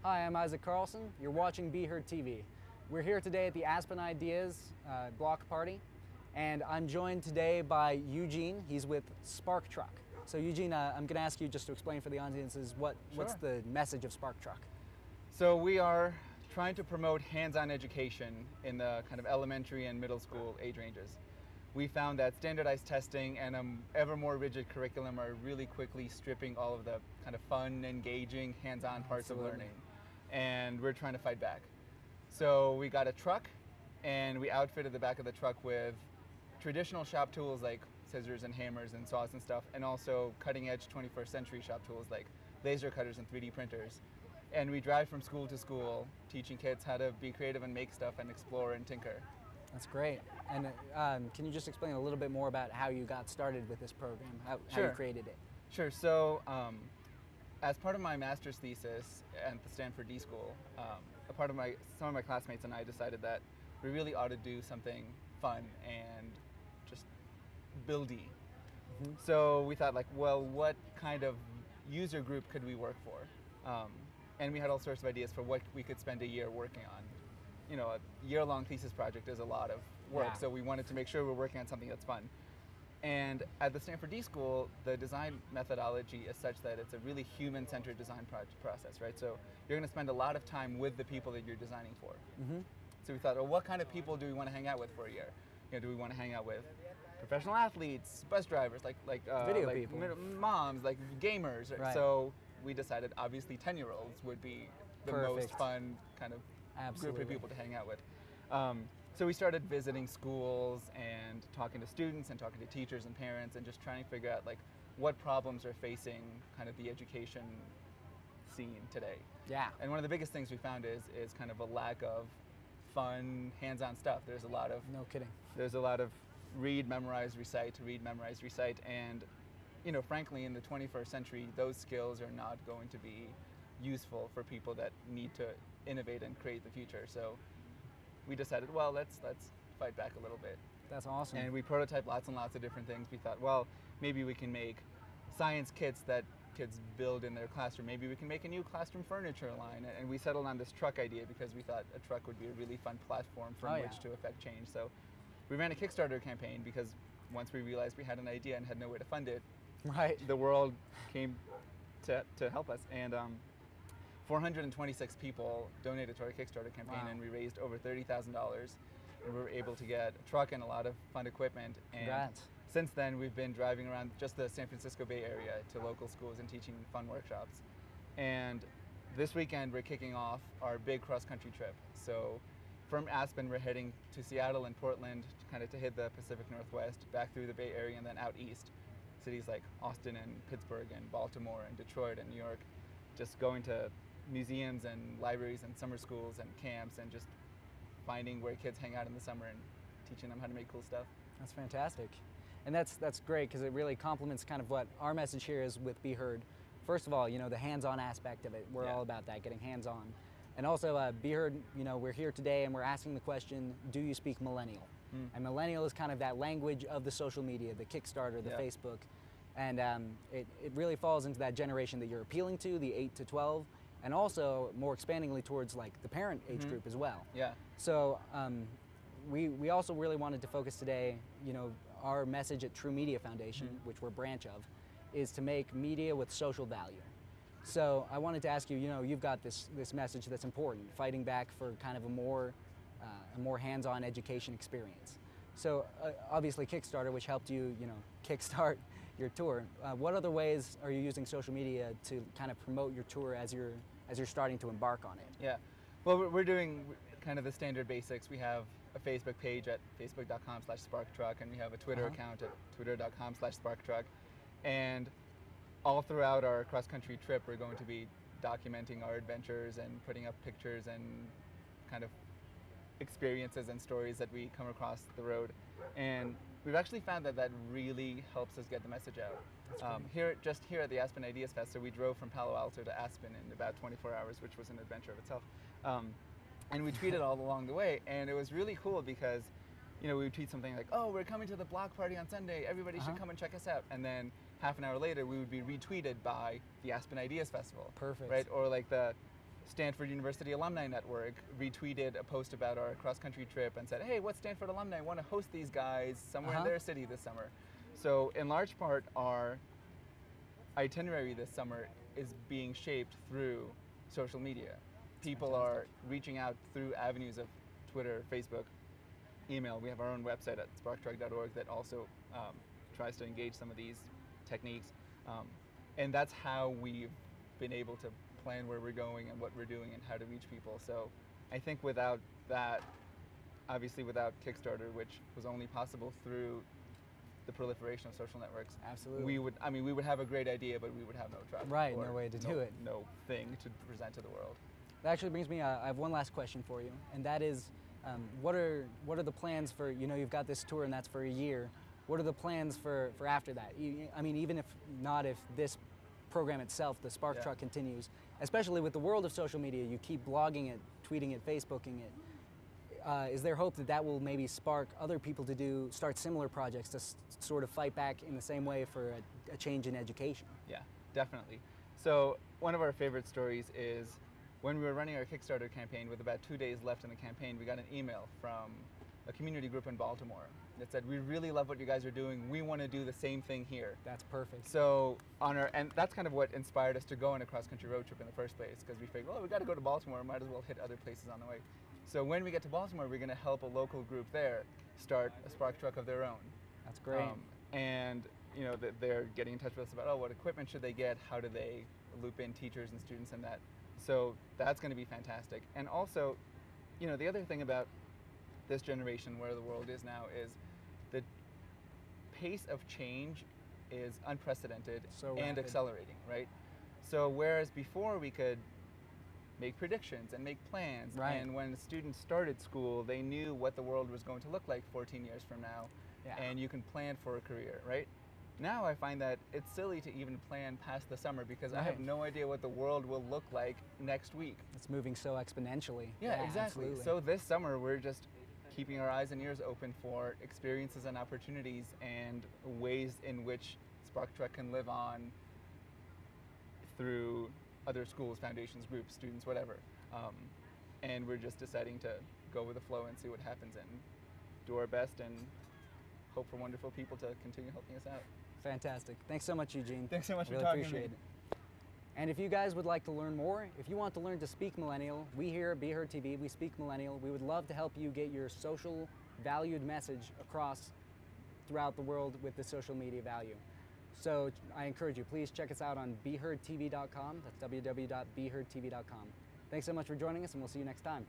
Hi, I'm Isaac Carlson. You're watching Be Heard TV. We're here today at the Aspen Ideas block party, and I'm joined today by Eugene. He's with SparkTruck. So Eugene, I'm going to ask you just to explain for the audiences what's the message of SparkTruck. So we are trying to promote hands-on education in the kind of elementary and middle school age ranges. We found that standardized testing and an ever more rigid curriculum are really quickly stripping all of the kind of fun, engaging, hands-on parts of learning. And we're trying to fight back. So we got a truck, and we outfitted the back of the truck with traditional shop tools like scissors and hammers and saws and stuff, and also cutting-edge 21st century shop tools like laser cutters and 3D printers. And we drive from school to school, teaching kids how to be creative and make stuff and explore and tinker. That's great. And can you just explain a little bit more about how you got started with this program, how you created it? Sure. So as part of my master's thesis at the Stanford D School, some of my classmates and I decided that we really ought to do something fun and just buildy. Mm-hmm. So we thought, like, well, what kind of user group could we work for? And we had all sorts of ideas for what we could spend a year working on. You know, a year-long thesis project is a lot of work, so we wanted to make sure we're working on something that's fun. And at the Stanford D School, the design methodology is such that it's a really human-centered design process, right? So you're going to spend a lot of time with the people that you're designing for. Mm-hmm. So we thought, well, what kind of people do we want to hang out with for a year? You know, do we want to hang out with professional athletes, bus drivers, like video people, moms, like gamers? Right. So we decided, obviously, 10-year-olds would be the most fun kind of group of people to hang out with. So we started visiting schools and talking to students and talking to teachers and parents and just trying to figure out, like, what problems are facing kind of the education scene today. Yeah. And one of the biggest things we found is kind of a lack of fun, hands-on stuff. There's a lot of... No kidding. There's a lot of read, memorize, recite, read, memorize, recite, and, you know, frankly, in the 21st century, those skills are not going to be useful for people that need to innovate and create the future. So we decided, well, let's fight back a little bit. That's awesome. And we prototyped lots and lots of different things. We thought, well, maybe we can make science kits that kids build in their classroom. Maybe we can make a new classroom furniture line. And we settled on this truck idea because we thought a truck would be a really fun platform from which to affect change. So we ran a Kickstarter campaign because once we realized we had an idea and had no way to fund it, the world came to help us. And 426 people donated to our Kickstarter campaign, and we raised over $30,000, and we were able to get a truck and a lot of fun equipment. And since then, we've been driving around just the San Francisco Bay Area to local schools and teaching fun workshops. And this weekend, we're kicking off our big cross-country trip. So from Aspen, we're heading to Seattle and Portland, kind of to hit the Pacific Northwest, back through the Bay Area, and then out east, cities like Austin and Pittsburgh and Baltimore and Detroit and New York, just going to museums and libraries and summer schools and camps and just finding where kids hang out in the summer and teaching them how to make cool stuff. That's fantastic. And that's great because it really complements kind of what our message here is with Be Heard. First of all, you know, the hands-on aspect of it. We're all about that, getting hands-on. And also, Be Heard, you know, we're here today and we're asking the question, do you speak millennial? And millennial is kind of that language of the social media, the Kickstarter, the Facebook. And it really falls into that generation that you're appealing to, the 8 to 12. And also more expandingly towards like the parent age group as well. Yeah. So we also really wanted to focus today, you know, our message at True Media Foundation, which we're a branch of, is to make media with social value. So I wanted to ask you, you know, you've got this message that's important, fighting back for kind of a more hands-on education experience. So obviously Kickstarter, which helped you, you know, kickstart your tour. What other ways are you using social media to kind of promote your tour as you're starting to embark on it? Yeah, well, we're doing kind of the standard basics. We have a Facebook page at facebook.com/SparkTruck, and we have a Twitter account at twitter.com/SparkTruck. And all throughout our cross-country trip, we're going to be documenting our adventures and putting up pictures and kind of experiences and stories that we come across the road. And we've actually found that really helps us get the message out. Here at the Aspen Ideas Fest, so we drove from Palo Alto to Aspen in about 24 hours, which was an adventure of itself. And we tweeted all along the way, and it was really cool because, you know, we would tweet something like, oh, we're coming to the block party on Sunday, everybody should come and check us out. And then half an hour later, we would be retweeted by the Aspen Ideas Festival. Perfect. Right? Or like the Stanford University Alumni Network retweeted a post about our cross-country trip and said, hey, what Stanford alumni want to host these guys somewhere in their city this summer? So in large part, our itinerary this summer is being shaped through social media. People are reaching out through avenues of Twitter, Facebook, email. We have our own website at SparkTruck.org that also tries to engage some of these techniques. And that's how we've been able to plan where we're going and what we're doing and how to reach people. So I think without that, obviously without Kickstarter, which was only possible through the proliferation of social networks, Absolutely. we would have a great idea, but we would have no truck. Right, or no way to do it. No thing to present to the world. That actually brings me, I have one last question for you, and that is, what are the plans for, you've got this tour and that's for a year. What are the plans for after that? I mean, even if this program itself, the SparkTruck, continues, especially with the world of social media, you keep blogging it, tweeting it, Facebooking it. Is there hope that that will maybe spark other people to start similar projects to sort of fight back in the same way for a change in education? Yeah, definitely. So one of our favorite stories is when we were running our Kickstarter campaign with about 2 days left in the campaign, we got an email from a community group in Baltimore that said, we really love what you guys are doing. We want to do the same thing here. That's perfect. So and that's kind of what inspired us to go on a cross-country road trip in the first place, because we figured, well, we got to go to Baltimore, might as well hit other places on the way. So when we get to Baltimore, we're going to help a local group there start a SparkTruck of their own. That's great. And they're getting in touch with us about, what equipment should they get? How do they loop in teachers and students in that? So that's going to be fantastic. And also, the other thing about this generation, where the world is now, is the pace of change is unprecedented and accelerating, right? So whereas before we could make predictions and make plans, and when students started school, they knew what the world was going to look like 14 years from now, and you can plan for a career, right? Now I find that it's silly to even plan past the summer, because I have no idea what the world will look like next week. It's moving so exponentially. Yeah, exactly. Absolutely. So this summer we're just keeping our eyes and ears open for experiences and opportunities and ways in which SparkTruck can live on through other schools, foundations, groups, students, whatever. And we're just deciding to go with the flow and see what happens and do our best and hope for wonderful people to continue helping us out. Fantastic. Thanks so much, Eugene. Thanks so much really for talking appreciate to me. it. And if you guys would like to learn more, if you want to learn to speak millennial, we here at Be Heard TV, we speak millennial. We would love to help you get your social valued message across throughout the world with the social media value. So I encourage you, please check us out on BeHeardTV.com. That's www.BeHeardTV.com. Thanks so much for joining us, and we'll see you next time.